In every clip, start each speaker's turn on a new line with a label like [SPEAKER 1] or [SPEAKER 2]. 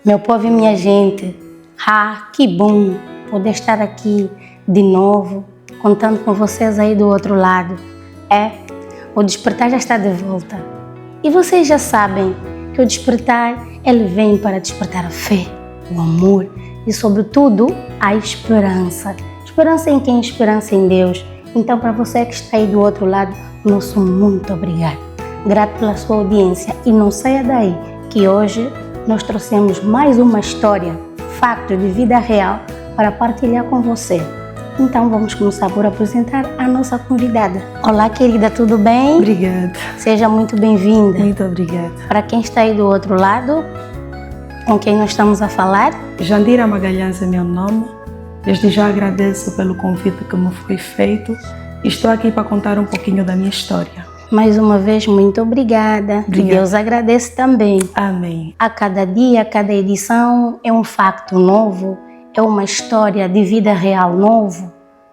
[SPEAKER 1] Meu povo e minha gente, que bom poder estar aqui de novo, contando com vocês aí do outro lado. O despertar já está de volta. E vocês já sabem que o despertar, ele vem para despertar a fé, o amor e, sobretudo, a esperança. Esperança em quem? Esperança em Deus. Então, para você que está aí do outro lado, nosso muito obrigado. Grato pela sua audiência. E não saia daí, que hoje nós trouxemos mais uma história, fato de vida real, para partilhar com você. Então, vamos começar por apresentar a nossa convidada. Olá, querida, tudo bem?
[SPEAKER 2] Obrigada.
[SPEAKER 1] Seja muito bem-vinda.
[SPEAKER 2] Muito obrigada.
[SPEAKER 1] Para quem está aí do outro lado, com quem nós estamos a falar?
[SPEAKER 2] Jandira Magalhães é meu nome. Desde já agradeço pelo convite que me foi feito e estou aqui para contar um pouquinho da minha história.
[SPEAKER 1] Mais uma vez, muito obrigada. Que Deus agradece também.
[SPEAKER 2] Amém.
[SPEAKER 1] A cada dia, a cada edição é um facto novo, é uma história de vida real novo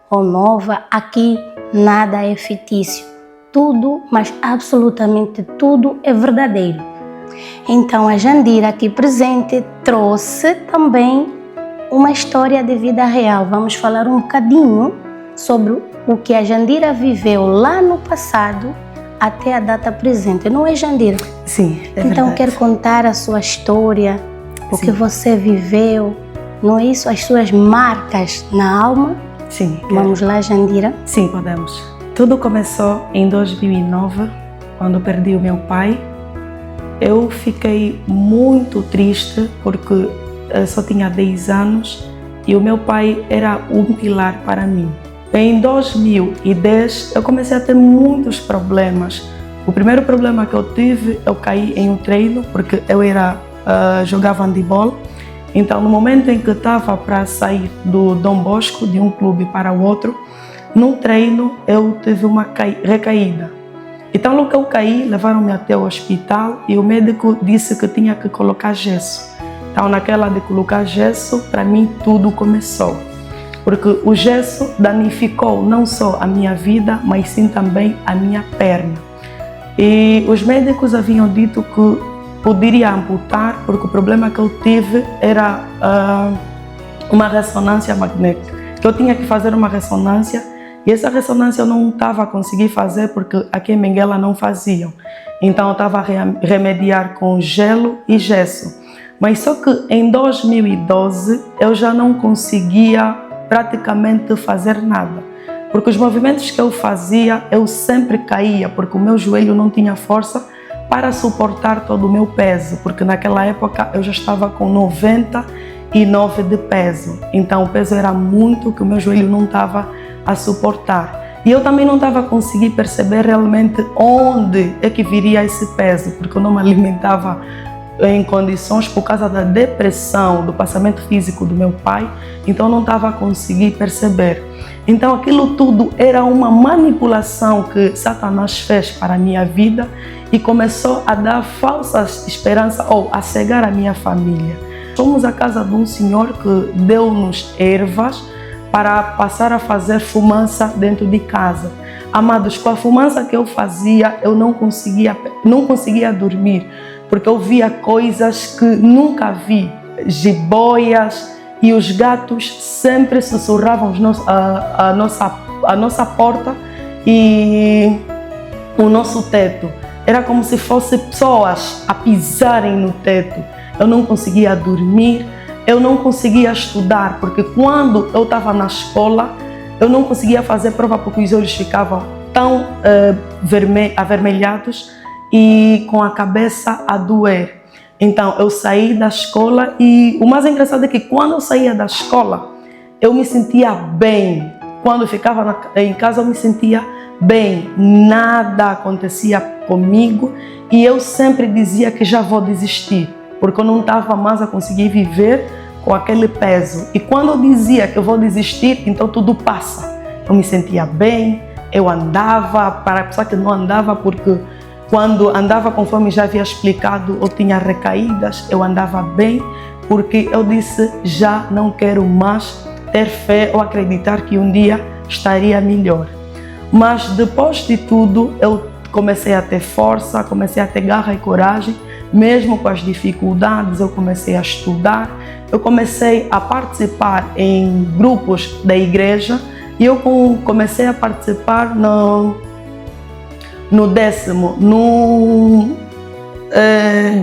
[SPEAKER 1] ou nova. Aqui nada é fictício. Tudo, mas absolutamente tudo é verdadeiro. Então a Jandira aqui presente trouxe também uma história de vida real. Vamos falar um bocadinho sobre o que a Jandira viveu lá no passado até a data presente, não é, Jandira?
[SPEAKER 2] Sim, é
[SPEAKER 1] então
[SPEAKER 2] verdade.
[SPEAKER 1] quero contar a sua história, o
[SPEAKER 2] Sim.
[SPEAKER 1] que você viveu, não é isso? As suas marcas na alma?
[SPEAKER 2] Sim.
[SPEAKER 1] Vamos lá, Jandira?
[SPEAKER 2] Sim, podemos. Tudo começou em 2009, quando perdi o meu pai. Eu fiquei muito triste porque só tinha 10 anos e o meu pai era um pilar para mim. Em 2010 eu comecei a ter muitos problemas. O primeiro problema que eu tive, eu caí em um treino porque eu jogava handebol. Então no momento em que estava para sair do Dom Bosco, de um clube para o outro, no treino eu tive uma recaída. Então logo que eu caí, levaram-me até o hospital e o médico disse que tinha que colocar gesso. Então naquela de colocar gesso, para mim tudo começou. Porque o gesso danificou não só a minha vida, mas sim também a minha perna. E os médicos haviam dito que poderia amputar, porque o problema que eu tive era uma ressonância magnética. Que eu tinha que fazer uma ressonância e essa ressonância eu não estava a conseguir fazer porque aqui em Benguela não faziam. Então eu estava a remediar com gelo e gesso. Mas só que em 2012 eu já não conseguia praticamente fazer nada, porque os movimentos que eu fazia, eu sempre caía, porque o meu joelho não tinha força para suportar todo o meu peso, porque naquela época eu já estava com 99 de peso, então o peso era muito que o meu joelho não estava a suportar. E eu também não estava a conseguir perceber realmente onde é que viria esse peso, porque eu não me alimentava em condições por causa da depressão, do passamento físico do meu pai, então não estava a conseguir perceber. Então aquilo tudo era uma manipulação que Satanás fez para a minha vida e começou a dar falsas esperanças ou a cegar a minha família. Fomos à casa de um senhor que deu-nos ervas para passar a fazer fumaça dentro de casa. Amados, com a fumaça que eu fazia, eu não conseguia dormir, porque eu via coisas que nunca vi, jiboias, e os gatos sempre sussurravam a nossa porta e o nosso teto. Era como se fossem pessoas a pisarem no teto. Eu não conseguia dormir, eu não conseguia estudar, porque quando eu estava na escola, eu não conseguia fazer prova porque os olhos ficavam tão avermelhados e com a cabeça a doer. Então eu saí da escola e o mais engraçado é que quando eu saía da escola, eu me sentia bem. Quando eu ficava em casa, eu me sentia bem. Nada acontecia comigo e eu sempre dizia que já vou desistir, porque eu não estava mais a conseguir viver com aquele peso. E quando eu dizia que eu vou desistir, então tudo passa. Eu me sentia bem, eu andava, para a pessoa que não andava, porque quando andava, conforme já havia explicado, eu tinha recaídas, eu andava bem, porque eu disse, já não quero mais ter fé ou acreditar que um dia estaria melhor. Mas depois de tudo, eu comecei a ter força, comecei a ter garra e coragem mesmo com as dificuldades, eu comecei a estudar, eu comecei a participar em grupos da igreja e eu comecei a participar no 10º,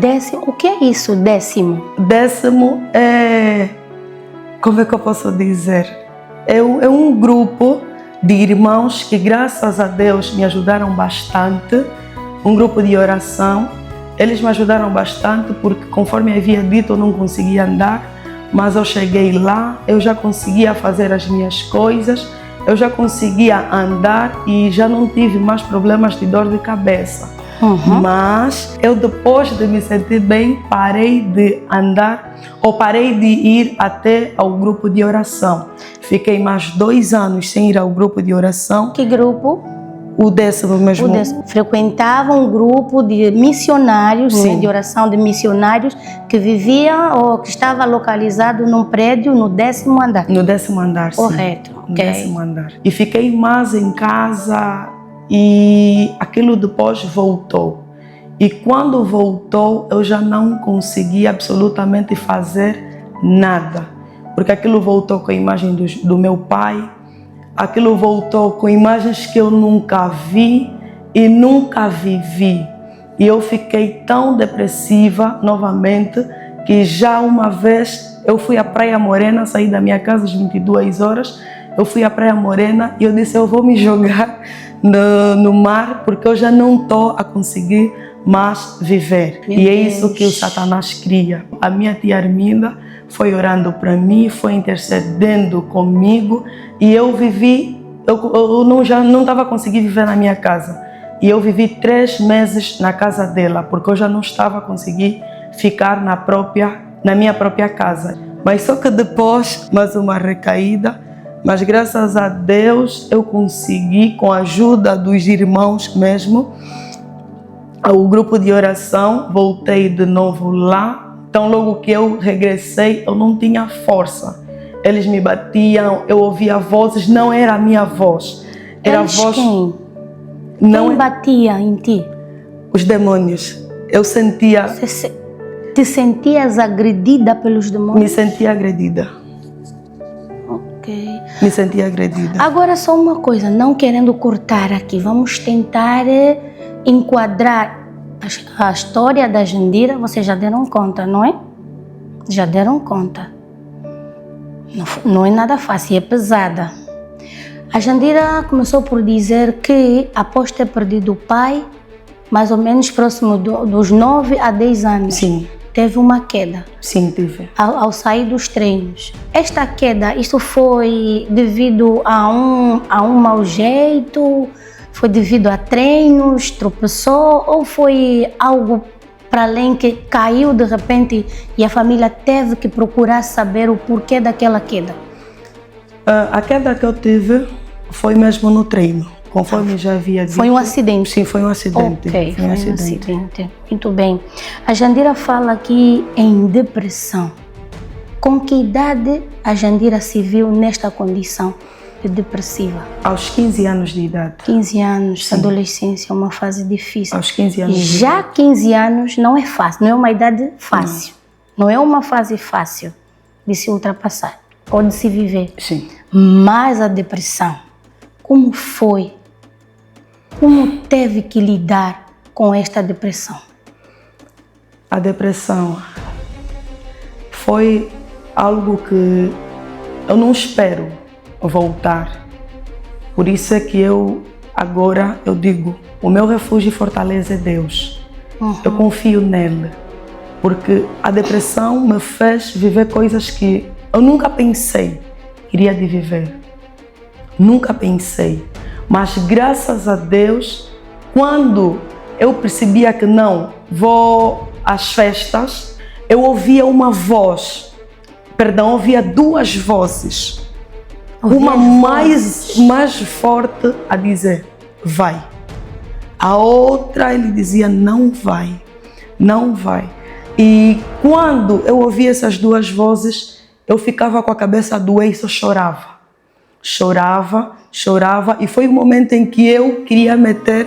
[SPEAKER 1] Décimo, o que é isso, 10º?
[SPEAKER 2] 10º é, como é que eu posso dizer? É um grupo de irmãos que, graças a Deus, me ajudaram bastante, um grupo de oração. Eles me ajudaram bastante porque, conforme eu havia dito, eu não conseguia andar, mas eu cheguei lá, eu já conseguia fazer as minhas coisas, eu já conseguia andar e já não tive mais problemas de dor de cabeça. Mas eu, depois de me sentir bem, parei de andar ou parei de ir até ao grupo de oração. Fiquei mais 2 anos sem ir ao grupo de oração.
[SPEAKER 1] Que grupo?
[SPEAKER 2] O 10º mesmo.
[SPEAKER 1] O 10º. Frequentava um grupo de missionários, de oração de missionários, que vivia ou que estava localizado num prédio no 10º andar.
[SPEAKER 2] No 10º andar, sim.
[SPEAKER 1] Correto.
[SPEAKER 2] No 10º andar. E fiquei mais em casa e aquilo depois voltou. E quando voltou, eu já não conseguia absolutamente fazer nada. Porque aquilo voltou com a imagem do meu pai, aquilo voltou com imagens que eu nunca vi e nunca vivi. E eu fiquei tão depressiva novamente que já uma vez eu fui à Praia Morena, saí da minha casa às 22 horas, eu fui à Praia Morena e eu disse, eu vou me jogar no mar porque eu já não estou a conseguir mais viver.
[SPEAKER 1] Meu
[SPEAKER 2] e é
[SPEAKER 1] Deus.
[SPEAKER 2] isso que o Satanás cria. A minha tia Arminda foi orando para mim, foi intercedendo comigo e eu vivi, eu já não estava conseguindo viver na minha casa. E eu vivi 3 meses na casa dela, porque eu já não estava conseguindo ficar na minha própria casa. Mas só que depois, mais uma recaída, mas graças a Deus eu consegui, com a ajuda dos irmãos mesmo, o grupo de oração, voltei de novo lá. Então logo que eu regressei, eu não tinha força. Eles me batiam, eu ouvia vozes, não era a minha voz. Era
[SPEAKER 1] Eles
[SPEAKER 2] a voz...
[SPEAKER 1] quem?
[SPEAKER 2] Não,
[SPEAKER 1] Quem batia em ti?
[SPEAKER 2] os demônios. Eu sentia...
[SPEAKER 1] Te sentias agredida pelos demônios?
[SPEAKER 2] Me sentia agredida.
[SPEAKER 1] Ok.
[SPEAKER 2] Me sentia agredida.
[SPEAKER 1] Agora só uma coisa, não querendo cortar aqui, vamos tentar enquadrar a história da Jandira. Vocês já deram conta, não é? Já deram conta. Não é nada fácil, é pesada. A Jandira começou por dizer que, após ter perdido o pai, mais ou menos próximo dos 9 a 10 anos,
[SPEAKER 2] Sim.
[SPEAKER 1] teve uma queda.
[SPEAKER 2] Sim, tive.
[SPEAKER 1] Ao sair dos treinos. Esta queda, isso foi devido a um mau jeito? Foi devido a treinos, tropeçou? Ou foi algo para além que caiu de repente e a família teve que procurar saber o porquê daquela queda?
[SPEAKER 2] A queda que eu tive foi mesmo no treino, conforme já havia dito.
[SPEAKER 1] Foi um acidente?
[SPEAKER 2] Sim, foi um acidente.
[SPEAKER 1] Ok, foi um acidente. Muito bem. A Jandira fala aqui em depressão. Com que idade a Jandira se viu nesta condição de depressiva?
[SPEAKER 2] Aos 15 anos de idade.
[SPEAKER 1] 15 anos,
[SPEAKER 2] Sim.
[SPEAKER 1] Adolescência é uma fase difícil.
[SPEAKER 2] Aos 15 anos.
[SPEAKER 1] Já 15 anos não é fácil, não é uma idade fácil. Não é uma fase fácil de se ultrapassar ou de se viver.
[SPEAKER 2] Sim.
[SPEAKER 1] Mas a depressão, como foi? Como teve que lidar com esta depressão?
[SPEAKER 2] A depressão foi algo que eu não espero voltar. Por isso é que eu digo, o meu refúgio e fortaleza é Deus. Eu confio nele, porque a depressão me fez viver coisas que eu nunca pensei que iria de viver. Nunca pensei. Mas graças a Deus, quando eu percebia que não vou às festas, eu ouvia uma voz, ouvia 2 vozes. Uma mais forte a dizer, vai. A outra ele dizia, não vai, não vai. E quando eu ouvia essas 2 vozes, eu ficava com a cabeça a doer e só chorava. Chorava, chorava, e foi o momento em que eu queria meter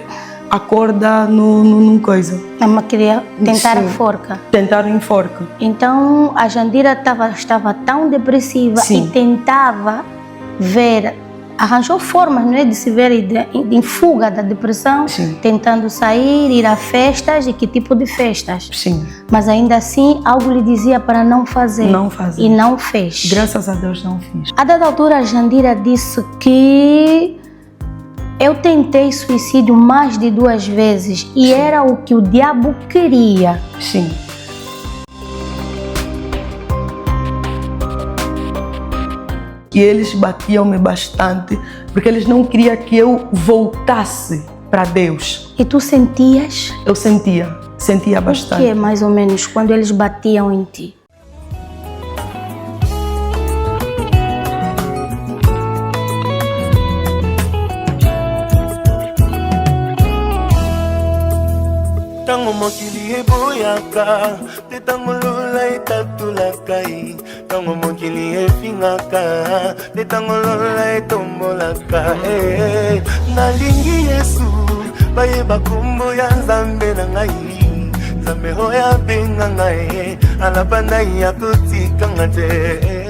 [SPEAKER 2] a corda num coisa.
[SPEAKER 1] Ela queria tentar a
[SPEAKER 2] Sim.
[SPEAKER 1] forca.
[SPEAKER 2] Tentaram em forca.
[SPEAKER 1] Então a Jandira estava tão depressiva
[SPEAKER 2] Sim.
[SPEAKER 1] e tentava ver, arranjou formas, não é, de se ver em fuga da depressão,
[SPEAKER 2] Sim.
[SPEAKER 1] tentando sair, ir a festas, e que tipo de festas.
[SPEAKER 2] Sim.
[SPEAKER 1] Mas ainda assim algo lhe dizia para não fazer.
[SPEAKER 2] Não fazer.
[SPEAKER 1] E não fez.
[SPEAKER 2] Graças a Deus não fiz.
[SPEAKER 1] A dada altura a Jandira disse que eu tentei suicídio mais de 2 vezes e era o que o diabo queria.
[SPEAKER 2] Sim. E eles batiam-me bastante, porque eles não queriam que eu voltasse para Deus.
[SPEAKER 1] E tu sentias?
[SPEAKER 2] Eu sentia
[SPEAKER 1] O
[SPEAKER 2] bastante.
[SPEAKER 1] que, mais ou menos, quando eles batiam em ti?
[SPEAKER 3] Tango mokili eboyaka, te tango lola etatulaka, tango mokili efingaka, te tango lola etombolaka. Nalingi Yesu, bayeba kombo ya Nzambe na ngai, Nzambe oyo abenga ngai, alabanda ya kotikanga te.